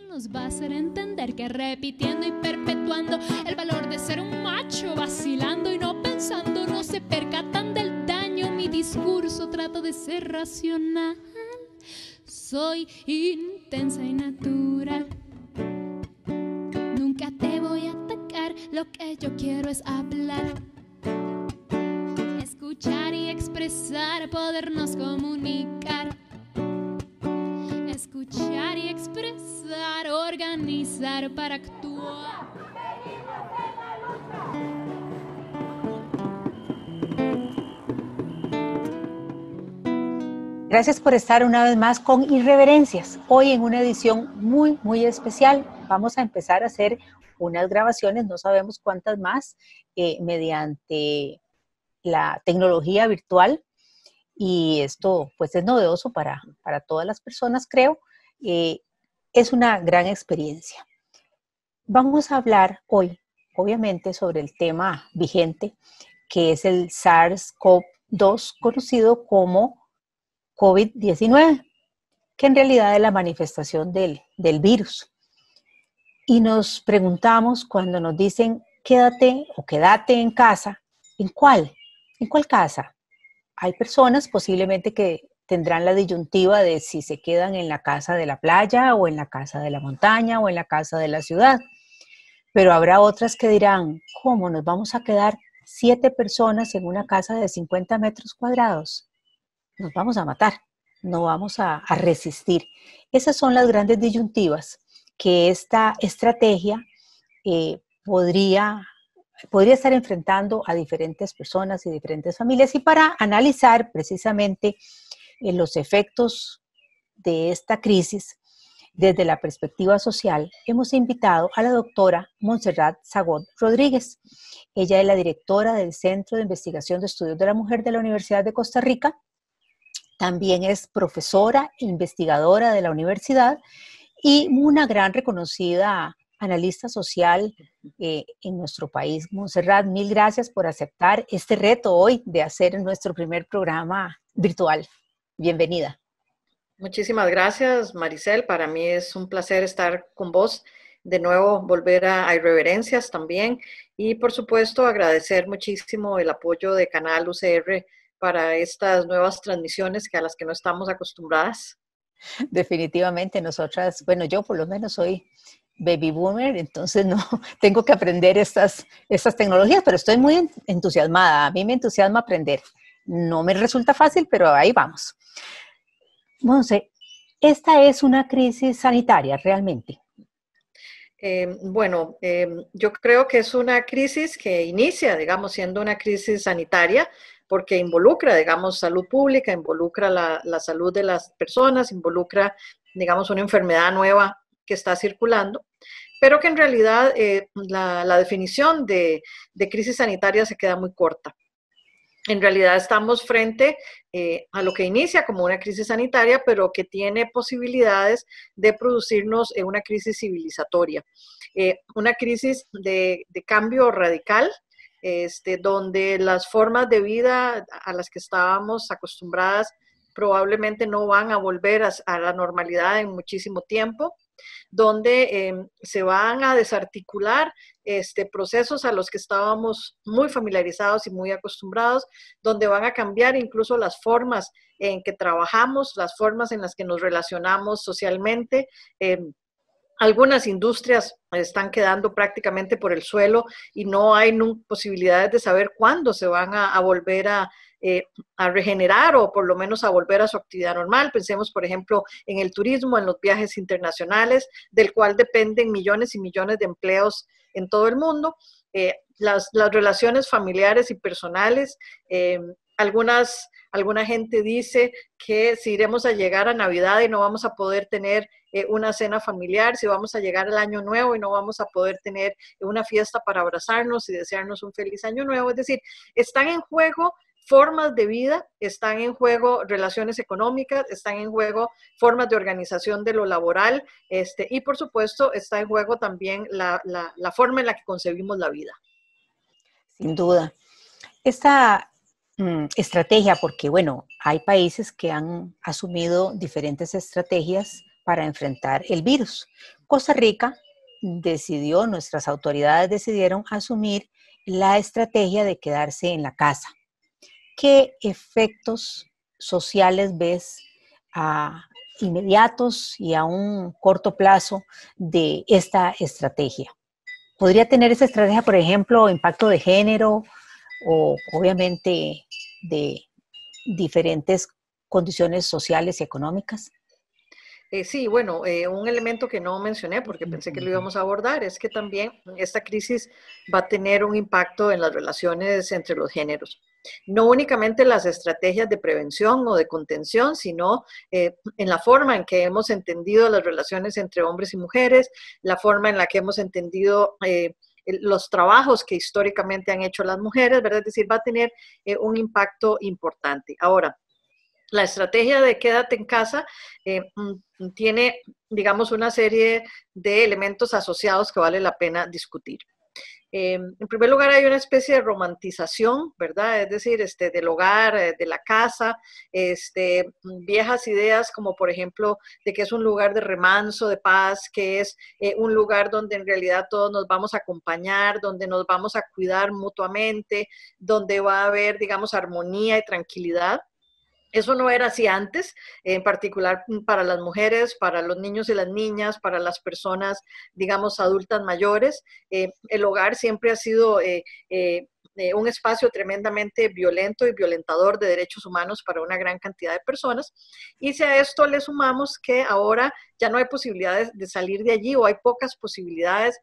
nos va a hacer entender que repitiendo y perpetuando el valor de ser un macho, vacilando y no pensando, no se percatan del daño. Mi discurso trata de ser racional. Soy intensa y natural. Nunca te voy a atacar, lo que yo quiero es hablar. Escuchar y expresar, podernos comunicar. Escuchar y expresar, organizar para actuar. Gracias por estar una vez más con Irreverencias. Hoy en una edición muy especial. Vamos a empezar a hacer unas grabaciones, no sabemos cuántas más, mediante la tecnología virtual. Y esto pues es novedoso para todas las personas, creo. Es una gran experiencia. Vamos a hablar hoy, obviamente, sobre el tema vigente, que es el SARS-CoV-2, conocido como COVID-19, que en realidad es la manifestación del virus. Y nos preguntamos cuando nos dicen quédate o quédate en casa, ¿en cuál? ¿En cuál casa? Hay personas posiblemente que tendrán la disyuntiva de si se quedan en la casa de la playa o en la casa de la montaña o en la casa de la ciudad. Pero habrá otras que dirán, ¿cómo nos vamos a quedar 7 personas en una casa de 50 metros cuadrados? Nos vamos a matar, no vamos a resistir. Esas son las grandes disyuntivas que esta estrategia podría estar enfrentando a diferentes personas y diferentes familias. Y para analizar precisamente los efectos de esta crisis desde la perspectiva social, hemos invitado a la doctora Montserrat Zagot Rodríguez. Ella es la directora del Centro de Investigación de Estudios de la Mujer de la Universidad de Costa Rica. También es profesora e investigadora de la universidad y una gran reconocida analista social en nuestro país. Montserrat, mil gracias por aceptar este reto hoy de hacer nuestro primer programa virtual. Bienvenida. Muchísimas gracias, Maricel. Para mí es un placer estar con vos. De nuevo, volver a Irreverencias también. Y, por supuesto, agradecer muchísimo el apoyo de Canal UCR para estas nuevas transmisiones a las que no estamos acostumbradas. Definitivamente nosotras, bueno, yo por lo menos soy baby boomer, entonces no tengo que aprender estas tecnologías, pero estoy muy entusiasmada. A mí me entusiasma aprender. No me resulta fácil, pero ahí vamos. Monse, esta es una crisis sanitaria realmente. Yo creo que es una crisis que inicia, digamos, siendo una crisis sanitaria, porque involucra, digamos, salud pública, involucra la salud de las personas, involucra, digamos, una enfermedad nueva que está circulando, pero que en realidad la definición de crisis sanitaria se queda muy corta. En realidad estamos frente a lo que inicia como una crisis sanitaria, pero que tiene posibilidades de producirnos una crisis civilizatoria, una crisis de cambio radical, donde las formas de vida a las que estábamos acostumbradas probablemente no van a volver a la normalidad en muchísimo tiempo, donde se van a desarticular procesos a los que estábamos muy familiarizados y muy acostumbrados, donde van a cambiar incluso las formas en que trabajamos, las formas en las que nos relacionamos socialmente. Algunas industrias están quedando prácticamente por el suelo y no hay posibilidades de saber cuándo se van a volver a regenerar o por lo menos a volver a su actividad normal. Pensemos, por ejemplo, en el turismo, en los viajes internacionales, del cual dependen millones y millones de empleos en todo el mundo. Las relaciones familiares y personales, alguna gente dice que si iremos a llegar a Navidad y no vamos a poder tener una cena familiar, si vamos a llegar al Año Nuevo y no vamos a poder tener una fiesta para abrazarnos y desearnos un feliz Año Nuevo. Es decir, están en juego formas de vida, están en juego relaciones económicas, están en juego formas de organización de lo laboral, y por supuesto está en juego también la forma en la que concebimos la vida. Sin duda. Esta estrategia, porque bueno, hay países que han asumido diferentes estrategias para enfrentar el virus. Costa Rica nuestras autoridades decidieron asumir la estrategia de quedarse en la casa. ¿Qué efectos sociales ves inmediatos y a un corto plazo de esta estrategia? ¿Podría tener esa estrategia, por ejemplo, impacto de género o obviamente de diferentes condiciones sociales y económicas? Sí, bueno, un elemento que no mencioné porque pensé que lo íbamos a abordar es que también esta crisis va a tener un impacto en las relaciones entre los géneros. No únicamente las estrategias de prevención o de contención, sino en la forma en que hemos entendido las relaciones entre hombres y mujeres, la forma en la que hemos entendido los trabajos que históricamente han hecho las mujeres, ¿verdad? Es decir, va a tener un impacto importante. Ahora, la estrategia de quédate en casa tiene, digamos, una serie de elementos asociados que vale la pena discutir. En primer lugar, hay una especie de romantización, ¿verdad? Es decir, del hogar, de la casa, viejas ideas como, por ejemplo, de que es un lugar de remanso, de paz, que es un lugar donde en realidad todos nos vamos a acompañar, donde nos vamos a cuidar mutuamente, donde va a haber, digamos, armonía y tranquilidad. Eso no era así antes, en particular para las mujeres, para los niños y las niñas, para las personas, digamos, adultas mayores. El hogar siempre ha sido un espacio tremendamente violento y violentador de derechos humanos para una gran cantidad de personas. Y si a esto le sumamos que ahora ya no hay posibilidades de salir de allí o hay pocas posibilidades,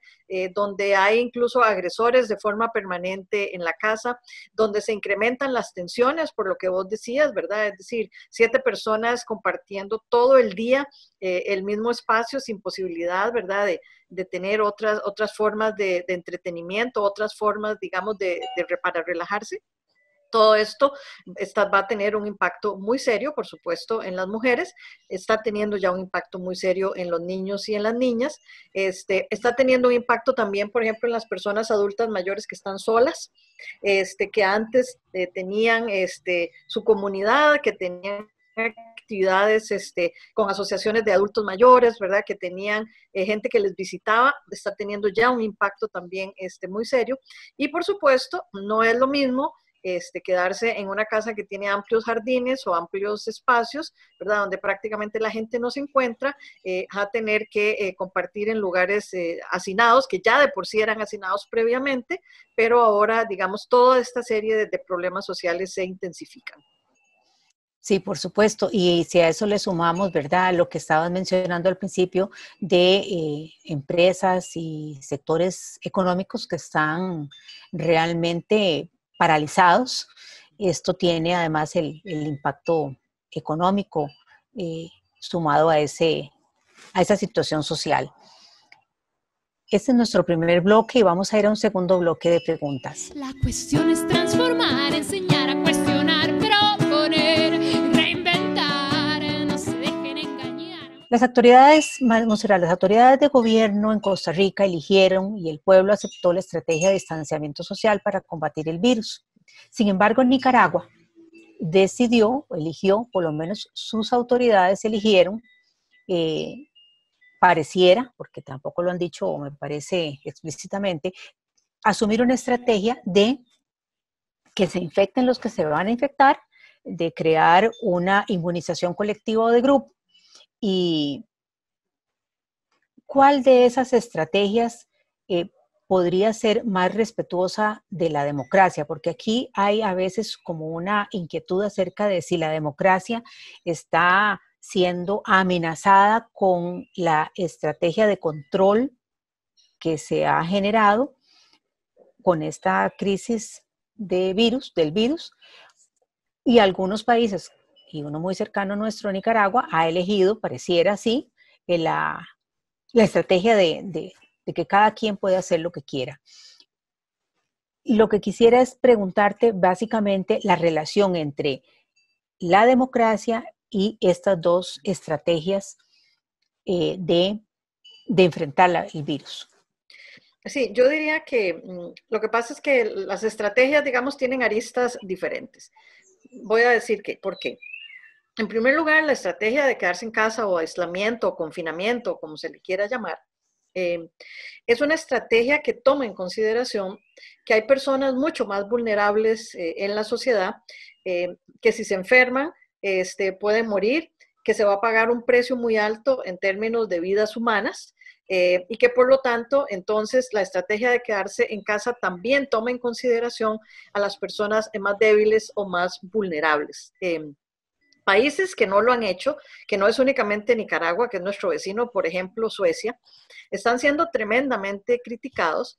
donde hay incluso agresores de forma permanente en la casa, donde se incrementan las tensiones, por lo que vos decías, ¿verdad? Es decir, 7 personas compartiendo todo el día el mismo espacio sin posibilidad, ¿verdad? De tener otras formas de entretenimiento, otras formas, digamos, para relajarse. Todo esto va a tener un impacto muy serio, por supuesto, en las mujeres, está teniendo ya un impacto muy serio en los niños y en las niñas, está teniendo un impacto también, por ejemplo, en las personas adultas mayores que están solas, que antes tenían su comunidad, que tenían actividades con asociaciones de adultos mayores, ¿verdad? Que tenían gente que les visitaba, está teniendo ya un impacto también muy serio. Y por supuesto, no es lo mismo quedarse en una casa que tiene amplios jardines o amplios espacios, ¿verdad? Donde prácticamente la gente no se encuentra, a tener que compartir en lugares hacinados, que ya de por sí eran hacinados previamente, pero ahora, digamos, toda esta serie de problemas sociales se intensifican. Sí, por supuesto. Y si a eso le sumamos, ¿verdad?, lo que estabas mencionando al principio de empresas y sectores económicos que están realmente paralizados, esto tiene además el impacto económico sumado a esa situación social. Este es nuestro primer bloque y vamos a ir a un segundo bloque de preguntas. La cuestión es transformar, enseñar a cuestionar, proponer, reinventar, no se dejen engañar. Las autoridades de gobierno en Costa Rica eligieron y el pueblo aceptó la estrategia de distanciamiento social para combatir el virus. Sin embargo, en Nicaragua eligió, por lo menos sus autoridades eligieron, pareciera, porque tampoco lo han dicho, me parece explícitamente, asumir una estrategia de que se infecten los que se van a infectar, de crear una inmunización colectiva o de grupo. ¿Y cuál de esas estrategias podría ser más respetuosa de la democracia? Porque aquí hay a veces como una inquietud acerca de si la democracia está siendo amenazada con la estrategia de control que se ha generado con esta crisis del virus, y algunos países, y uno muy cercano a nuestro, Nicaragua, ha elegido, pareciera así, la estrategia de que cada quien puede hacer lo que quiera. Lo que quisiera es preguntarte básicamente la relación entre la democracia y estas dos estrategias de enfrentar el virus. Sí, yo diría que lo que pasa es que las estrategias, digamos, tienen aristas diferentes. Voy a decir por qué. En primer lugar, la estrategia de quedarse en casa o aislamiento o confinamiento, como se le quiera llamar, es una estrategia que toma en consideración que hay personas mucho más vulnerables en la sociedad, que si se enferman pueden morir, que se va a pagar un precio muy alto en términos de vidas humanas, y que por lo tanto, entonces, la estrategia de quedarse en casa también toma en consideración a las personas más débiles o más vulnerables. Países que no lo han hecho, que no es únicamente Nicaragua, que es nuestro vecino, por ejemplo, Suecia, están siendo tremendamente criticados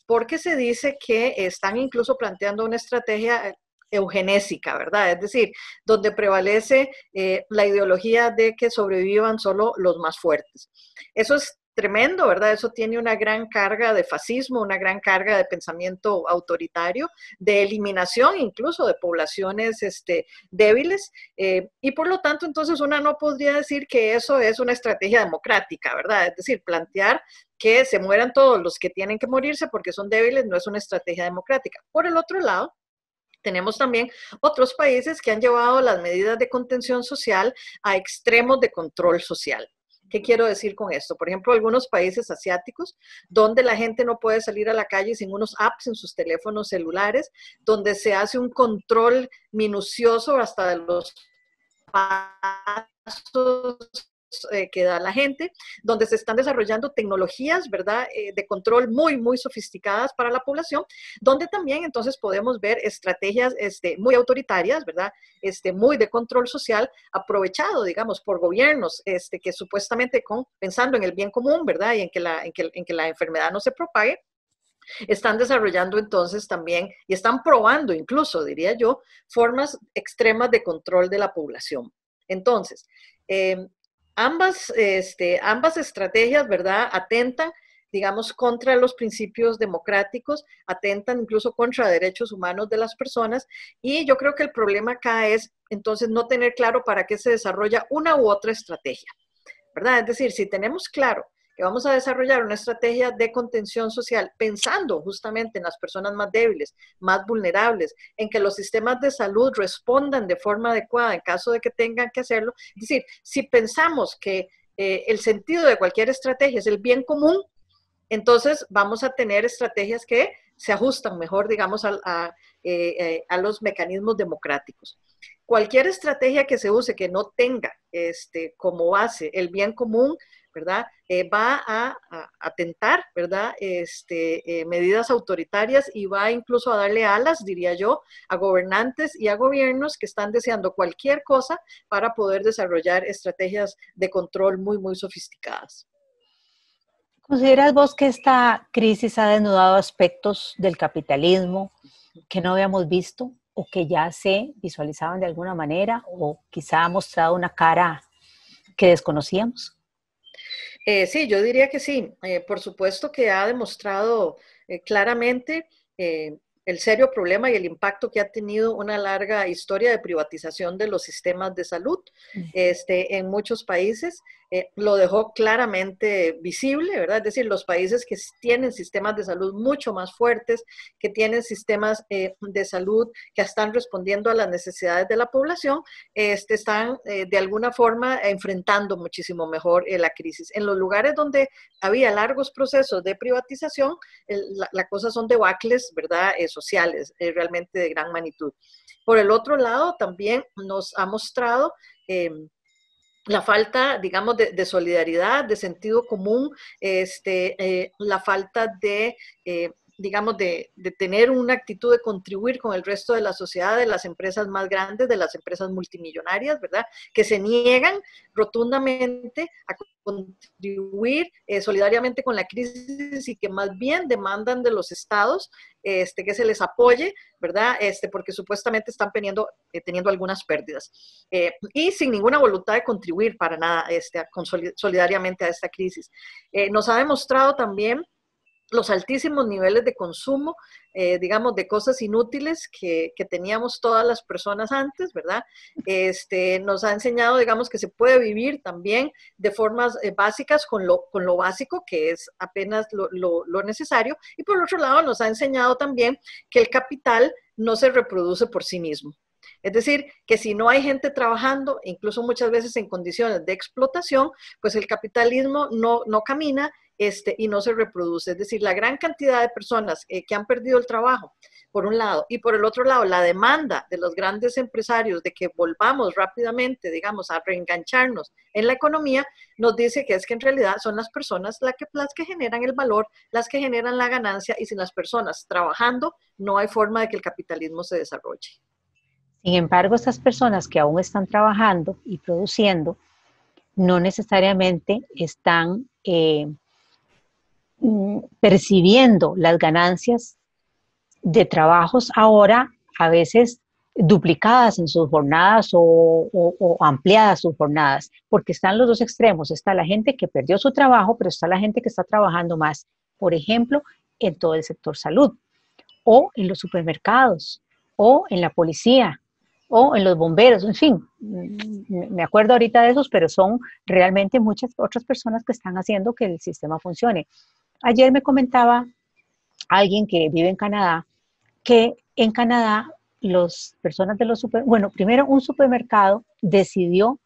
porque se dice que están incluso planteando una estrategia eugenésica, ¿verdad? Es decir, donde prevalece la ideología de que sobrevivan solo los más fuertes. Eso es tremendo, ¿verdad? Eso tiene una gran carga de fascismo, una gran carga de pensamiento autoritario, de eliminación incluso de poblaciones débiles, y por lo tanto entonces una no podría decir que eso es una estrategia democrática, ¿verdad? Es decir, plantear que se mueran todos los que tienen que morirse porque son débiles no es una estrategia democrática. Por el otro lado, tenemos también otros países que han llevado las medidas de contención social a extremos de control social. ¿Qué quiero decir con esto? Por ejemplo, algunos países asiáticos donde la gente no puede salir a la calle sin unos apps en sus teléfonos celulares, donde se hace un control minucioso hasta de los pasos que da la gente, donde se están desarrollando tecnologías, ¿verdad?, de control muy, muy sofisticadas para la población, donde también entonces podemos ver estrategias muy autoritarias, ¿verdad?, muy de control social, aprovechado, digamos, por gobiernos que supuestamente pensando en el bien común, ¿verdad?, y en que la enfermedad no se propague, están desarrollando entonces también, y están probando incluso, diría yo, formas extremas de control de la población. Entonces, ambas estrategias, ¿verdad?, atentan, digamos, contra los principios democráticos, atentan incluso contra derechos humanos de las personas, y yo creo que el problema acá es, entonces, no tener claro para qué se desarrolla una u otra estrategia, ¿verdad? Es decir, si tenemos claro que vamos a desarrollar una estrategia de contención social pensando justamente en las personas más débiles, más vulnerables, en que los sistemas de salud respondan de forma adecuada en caso de que tengan que hacerlo. Es decir, si pensamos que el sentido de cualquier estrategia es el bien común, entonces vamos a tener estrategias que se ajustan mejor, digamos, a los mecanismos democráticos. Cualquier estrategia que se use que no tenga como base el bien común, ¿verdad? Va a atentar, ¿verdad? Medidas autoritarias y va incluso a darle alas, diría yo, a gobernantes y a gobiernos que están deseando cualquier cosa para poder desarrollar estrategias de control muy, muy sofisticadas. ¿Consideras vos que esta crisis ha desnudado aspectos del capitalismo que no habíamos visto o que ya se visualizaban de alguna manera o quizá ha mostrado una cara que desconocíamos? Sí, yo diría que sí. Por supuesto que ha demostrado claramente el serio problema y el impacto que ha tenido una larga historia de privatización de los sistemas de salud en muchos países. Lo dejó claramente visible, ¿verdad? Es decir, los países que tienen sistemas de salud mucho más fuertes, que tienen sistemas de salud que están respondiendo a las necesidades de la población, están de alguna forma enfrentando muchísimo mejor la crisis. En los lugares donde había largos procesos de privatización, la cosa son debacles, ¿verdad?, sociales, realmente de gran magnitud. Por el otro lado, también nos ha mostrado la falta, digamos, de solidaridad, de sentido común, la falta de, digamos, de tener una actitud de contribuir con el resto de la sociedad, de las empresas más grandes, de las empresas multimillonarias, ¿verdad? Que se niegan rotundamente a contribuir solidariamente con la crisis y que más bien demandan de los estados que se les apoye, ¿verdad? Porque supuestamente están teniendo algunas pérdidas. Y sin ninguna voluntad de contribuir para nada solidariamente a esta crisis. Nos ha demostrado también los altísimos niveles de consumo, digamos, de cosas inútiles que teníamos todas las personas antes, ¿verdad? Nos ha enseñado, digamos, que se puede vivir también de formas básicas con lo básico, que es apenas lo necesario. Y por otro lado, nos ha enseñado también que el capital no se reproduce por sí mismo. Es decir, que si no hay gente trabajando, incluso muchas veces en condiciones de explotación, pues el capitalismo no camina y no se reproduce. Es decir, la gran cantidad de personas que han perdido el trabajo, por un lado, y por el otro lado, la demanda de los grandes empresarios de que volvamos rápidamente, digamos, a reengancharnos en la economía, nos dice que es que en realidad son las personas las que generan el valor, las que generan la ganancia, y sin las personas trabajando, no hay forma de que el capitalismo se desarrolle. Sin embargo, estas personas que aún están trabajando y produciendo, no necesariamente están percibiendo las ganancias de trabajos ahora a veces duplicadas en sus jornadas o ampliadas sus jornadas, porque están los dos extremos. Está la gente que perdió su trabajo, pero está la gente que está trabajando más, por ejemplo, en todo el sector salud, o en los supermercados, o en la policía, o en los bomberos, en fin, me acuerdo ahorita de esos, pero son realmente muchas otras personas que están haciendo que el sistema funcione. Ayer me comentaba alguien que vive en Canadá, que en Canadá las personas de los primero un supermercado decidió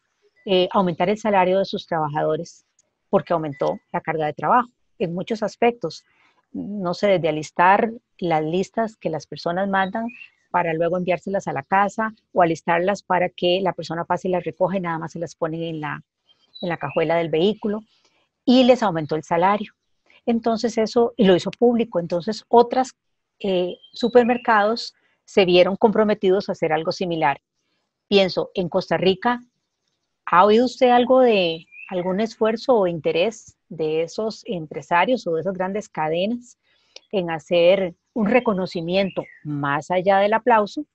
aumentar el salario de sus trabajadores porque aumentó la carga de trabajo en muchos aspectos. No sé, desde alistar las listas que las personas mandan para luego enviárselas a la casa o alistarlas para que la persona pase y las recoge y nada más se las ponen en la cajuela del vehículo, y les aumentó el salario. Entonces eso, y lo hizo público, entonces otras supermercados se vieron comprometidos a hacer algo similar. Pienso, en Costa Rica, ¿ha oído usted algo de algún esfuerzo o interés de esos empresarios o de esas grandes cadenas en hacer un reconocimiento más allá del aplauso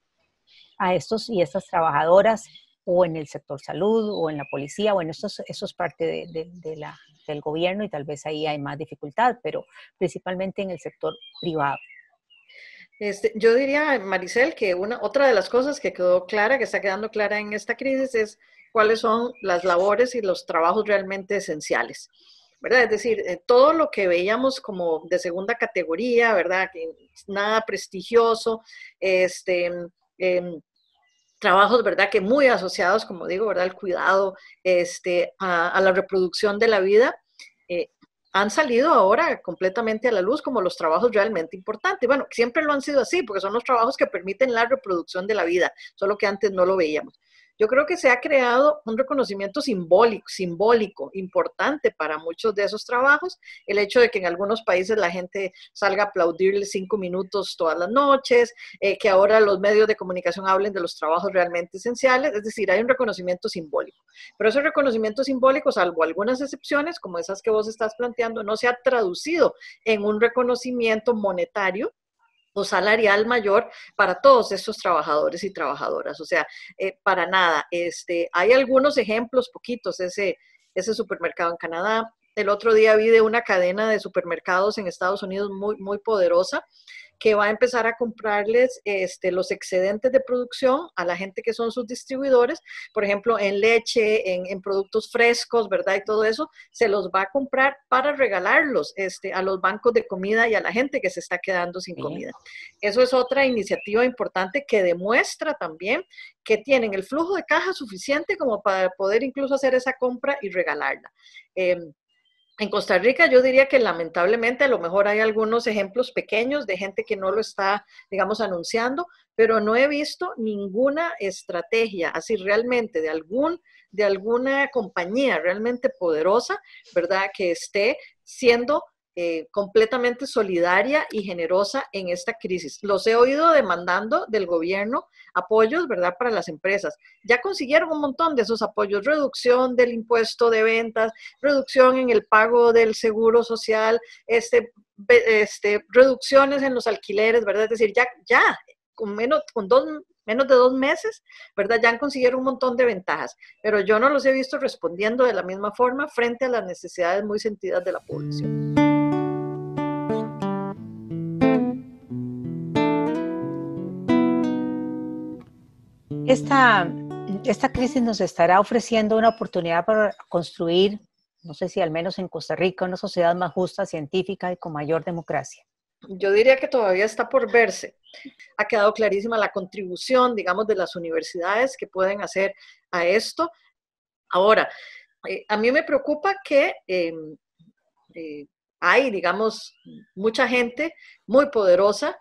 a estos y estas trabajadoras, o en el sector salud o en la policía? Bueno, eso es parte del gobierno y tal vez ahí hay más dificultad, pero principalmente en el sector privado. Yo diría, Maricel, que otra de las cosas que quedó clara, que está quedando clara en esta crisis, es cuáles son las labores y los trabajos realmente esenciales, ¿verdad? Es decir, todo lo que veíamos como de segunda categoría, ¿verdad? Que nada prestigioso, trabajos, ¿verdad? Que muy asociados, como digo, ¿verdad? Al cuidado, a la reproducción de la vida, han salido ahora completamente a la luz como los trabajos realmente importantes. Bueno, siempre lo han sido así, porque son los trabajos que permiten la reproducción de la vida, solo que antes no lo veíamos. Yo creo que se ha creado un reconocimiento simbólico, importante para muchos de esos trabajos. El hecho de que en algunos países la gente salga a aplaudirle 5 minutos todas las noches, que ahora los medios de comunicación hablen de los trabajos realmente esenciales. Es decir, hay un reconocimiento simbólico. Pero ese reconocimiento simbólico, salvo algunas excepciones, como esas que vos estás planteando, no se ha traducido en un reconocimiento monetario o salarial mayor para todos estos trabajadores y trabajadoras. O sea, para nada. Hay algunos ejemplos, poquitos, ese supermercado en Canadá. El otro día vi de una cadena de supermercados en Estados Unidos muy, muy poderosa, que va a empezar a comprarles los excedentes de producción a la gente que son sus distribuidores, por ejemplo, en leche, en productos frescos, ¿verdad? Y todo eso, se los va a comprar para regalarlos a los bancos de comida y a la gente que se está quedando sin comida. Eso es otra iniciativa importante que demuestra también que tienen el flujo de caja suficiente como para poder incluso hacer esa compra y regalarla. En Costa Rica yo diría que lamentablemente a lo mejor hay algunos ejemplos pequeños de gente que no lo está, digamos, anunciando, pero no he visto ninguna estrategia así realmente de alguna compañía realmente poderosa, ¿verdad? Que esté siendo completamente solidaria y generosa en esta crisis. Los he oído demandando del gobierno apoyos, ¿verdad?, para las empresas. Ya consiguieron un montón de esos apoyos: reducción del impuesto de ventas, reducción en el pago del seguro social, reducciones en los alquileres, ¿verdad? Es decir, ya con menos de 2 meses, ¿verdad? Ya han conseguido un montón de ventajas, pero yo no los he visto respondiendo de la misma forma frente a las necesidades muy sentidas de la población. Esta crisis nos estará ofreciendo una oportunidad para construir, no sé si al menos en Costa Rica, una sociedad más justa, científica y con mayor democracia. Yo diría que todavía está por verse. Ha quedado clarísima la contribución, digamos, de las universidades que pueden hacer a esto. Ahora, a mí me preocupa que hay, digamos, mucha gente muy poderosa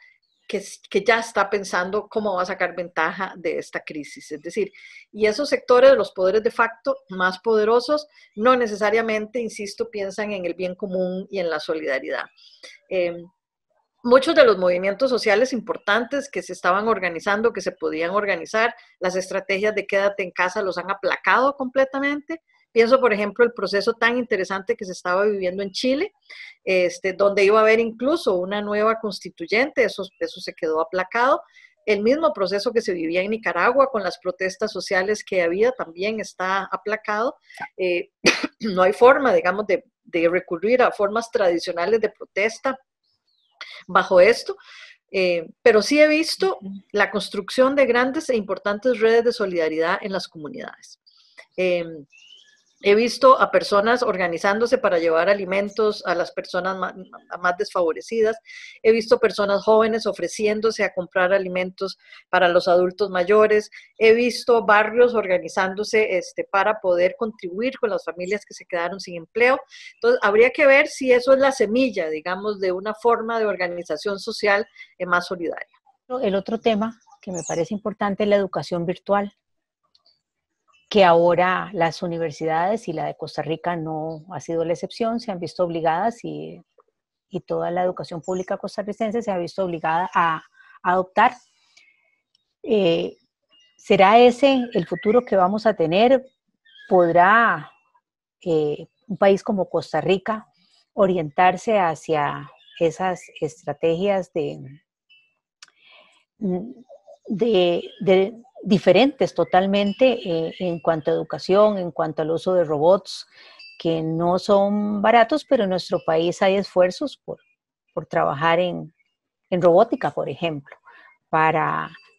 que ya está pensando cómo va a sacar ventaja de esta crisis. Es decir, y esos sectores de los poderes de facto más poderosos no necesariamente, insisto, piensan en el bien común y en la solidaridad. Muchos de los movimientos sociales importantes que se estaban organizando, que se podían organizar, las estrategias de quédate en casa los han aplacado completamente. Pienso, por ejemplo, el proceso tan interesante que se estaba viviendo en Chile, donde iba a haber incluso una nueva constituyente, eso se quedó aplacado. El mismo proceso que se vivía en Nicaragua con las protestas sociales que había también está aplacado. No hay forma, digamos, de recurrir a formas tradicionales de protesta bajo esto, pero sí he visto la construcción de grandes e importantes redes de solidaridad en las comunidades. He visto a personas organizándose para llevar alimentos a las personas más desfavorecidas. He visto personas jóvenes ofreciéndose a comprar alimentos para los adultos mayores. He visto barrios organizándose para poder contribuir con las familias que se quedaron sin empleo. Entonces, habría que ver si eso es la semilla, digamos, de una forma de organización social más solidaria. El otro tema que me parece importante es la educación virtual, que ahora las universidades, y la de Costa Rica no ha sido la excepción, se han visto obligadas y toda la educación pública costarricense se ha visto obligada a adoptar. ¿Será ese el futuro que vamos a tener? ¿Podrá un país como Costa Rica orientarse hacia esas estrategias de diferentes totalmente en cuanto a educación, en cuanto al uso de robots, que no son baratos, pero en nuestro país hay esfuerzos por trabajar en robótica, por ejemplo,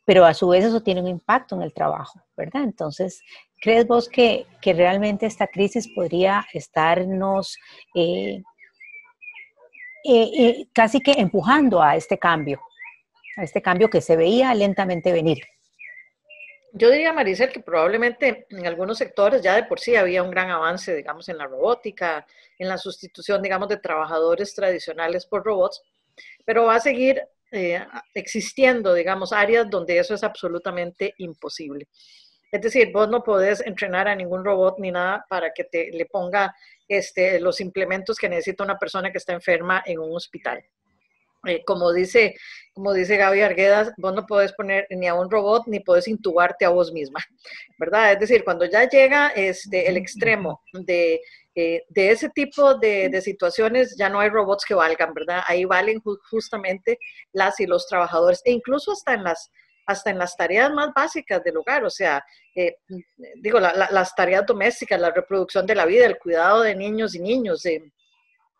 pero a su vez eso tiene un impacto en el trabajo, ¿verdad? Entonces, ¿crees vos que realmente esta crisis podría estarnos casi que empujando a este cambio que se veía lentamente venir? Yo diría, Maricel, que probablemente en algunos sectores ya de por sí había un gran avance, digamos, en la robótica, en la sustitución, digamos, de trabajadores tradicionales por robots, pero va a seguir existiendo, digamos, áreas donde eso es absolutamente imposible. Es decir, vos no podés entrenar a ningún robot ni nada para que le ponga los implementos que necesita una persona que está enferma en un hospital. Como dice Gaby Arguedas, vos no podés poner ni a un robot ni podés intubarte a vos misma, ¿verdad? Es decir, cuando ya llega el extremo de ese tipo de situaciones, ya no hay robots que valgan, ¿verdad? Ahí valen justamente las y los trabajadores, e incluso hasta en las tareas más básicas del hogar, o sea, digo, las tareas domésticas, la reproducción de la vida, el cuidado de niños y niños,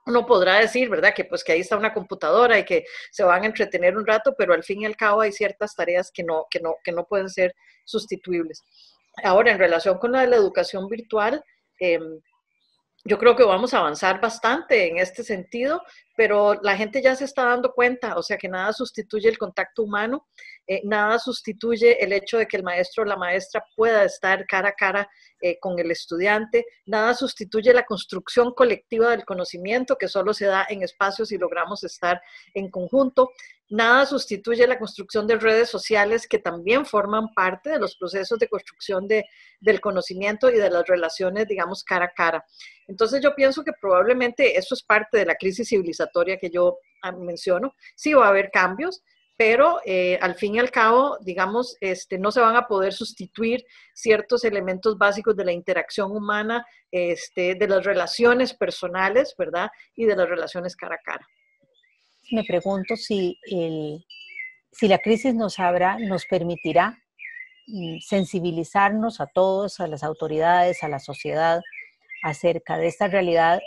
uno podrá decir, ¿verdad? Que pues que ahí está una computadora y que se van a entretener un rato, pero al fin y al cabo hay ciertas tareas que no pueden ser sustituibles. Ahora, en relación con la educación virtual, yo creo que vamos a avanzar bastante en este sentido, pero la gente ya se está dando cuenta, o sea que nada sustituye el contacto humano, nada sustituye el hecho de que el maestro o la maestra pueda estar cara a cara con el estudiante, nada sustituye la construcción colectiva del conocimiento que solo se da en espacios y logramos estar en conjunto, nada sustituye la construcción de redes sociales que también forman parte de los procesos de construcción del conocimiento y de las relaciones, digamos, cara a cara. Entonces yo pienso que probablemente eso es parte de la crisis civilizatoria que yo menciono. Sí va a haber cambios, pero al fin y al cabo, digamos, no se van a poder sustituir ciertos elementos básicos de la interacción humana, de las relaciones personales, ¿verdad? Y de las relaciones cara a cara. Me pregunto si la crisis nos permitirá sensibilizarnos a todos, a las autoridades, a la sociedad, acerca de esta realidad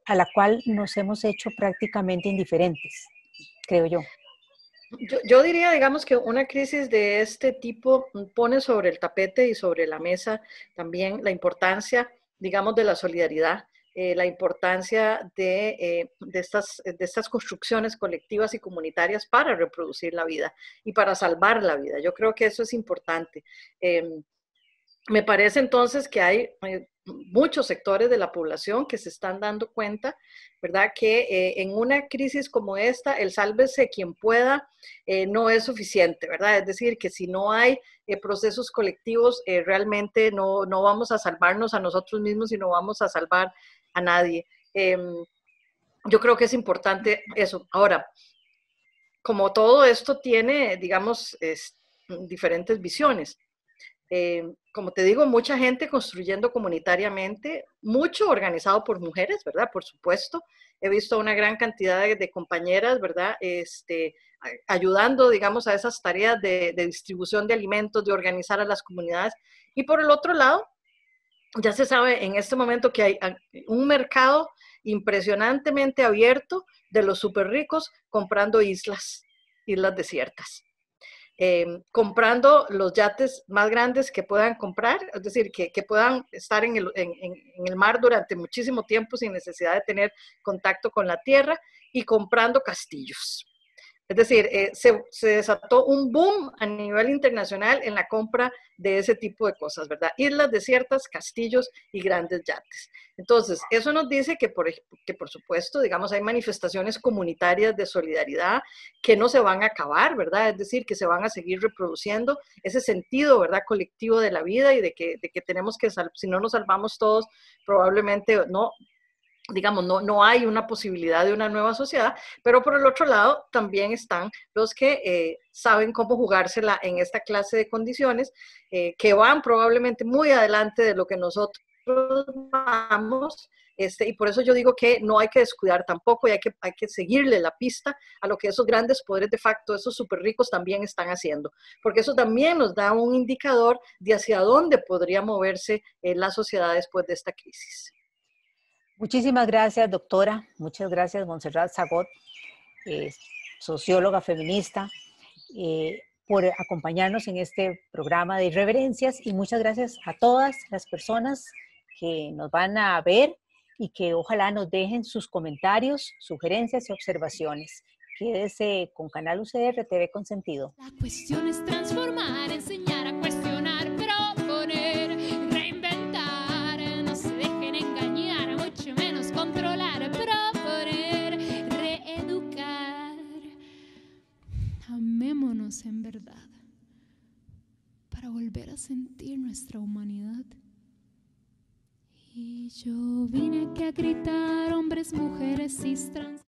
a la cual nos hemos hecho prácticamente indiferentes, creo yo. Yo diría, digamos, que una crisis de este tipo pone sobre el tapete y sobre la mesa también la importancia, digamos, de la solidaridad. la importancia de estas construcciones colectivas y comunitarias para reproducir la vida y para salvar la vida. Yo creo que eso es importante. Me parece entonces que hay muchos sectores de la población que se están dando cuenta, ¿verdad? Que en una crisis como esta, el sálvese quien pueda no es suficiente, ¿verdad? Es decir, que si no hay procesos colectivos, realmente no vamos a salvarnos a nosotros mismos y no vamos a salvar a nadie. Yo creo que es importante eso. Ahora, como todo esto tiene, digamos, diferentes visiones. Como te digo, mucha gente construyendo comunitariamente, mucho organizado por mujeres, ¿verdad? Por supuesto. He visto una gran cantidad de compañeras, ¿verdad? Ayudando, digamos, a esas tareas de distribución de alimentos, de organizar a las comunidades. Y por el otro lado, ya se sabe en este momento que hay un mercado impresionantemente abierto de los súper ricos comprando islas desiertas. Comprando los yates más grandes que puedan comprar, es decir, que puedan estar en el mar durante muchísimo tiempo sin necesidad de tener contacto con la tierra, y comprando castillos. Es decir, se desató un boom a nivel internacional en la compra de ese tipo de cosas, ¿verdad? Islas desiertas, castillos y grandes yates. Entonces, eso nos dice que por supuesto, digamos, hay manifestaciones comunitarias de solidaridad que no se van a acabar, ¿verdad? Es decir, que se van a seguir reproduciendo ese sentido, ¿verdad? Colectivo de la vida, y de que tenemos que, si no nos salvamos todos, probablemente no, digamos, no hay una posibilidad de una nueva sociedad. Pero por el otro lado también están los que saben cómo jugársela en esta clase de condiciones, que van probablemente muy adelante de lo que nosotros vamos, y por eso yo digo que no hay que descuidar tampoco, y hay que seguirle la pista a lo que esos grandes poderes de facto, esos súper ricos, también están haciendo, porque eso también nos da un indicador de hacia dónde podría moverse la sociedad después de esta crisis. Muchísimas gracias, doctora. Muchas gracias, Montserrat Zagot, socióloga feminista, por acompañarnos en este programa de Irreverencias, y muchas gracias a todas las personas que nos van a ver y que ojalá nos dejen sus comentarios, sugerencias y observaciones. Quédese con Canal UCR TV con Sentido. La cuestión es transformar, enseñar a cuestionar, proponer, reinventar. No se dejen engañar, mucho menos controlar, proponer, reeducar. Amémonos en verdad, para volver a sentir nuestra humanidad. Y yo vine aquí a gritar, hombres, mujeres, cis, trans.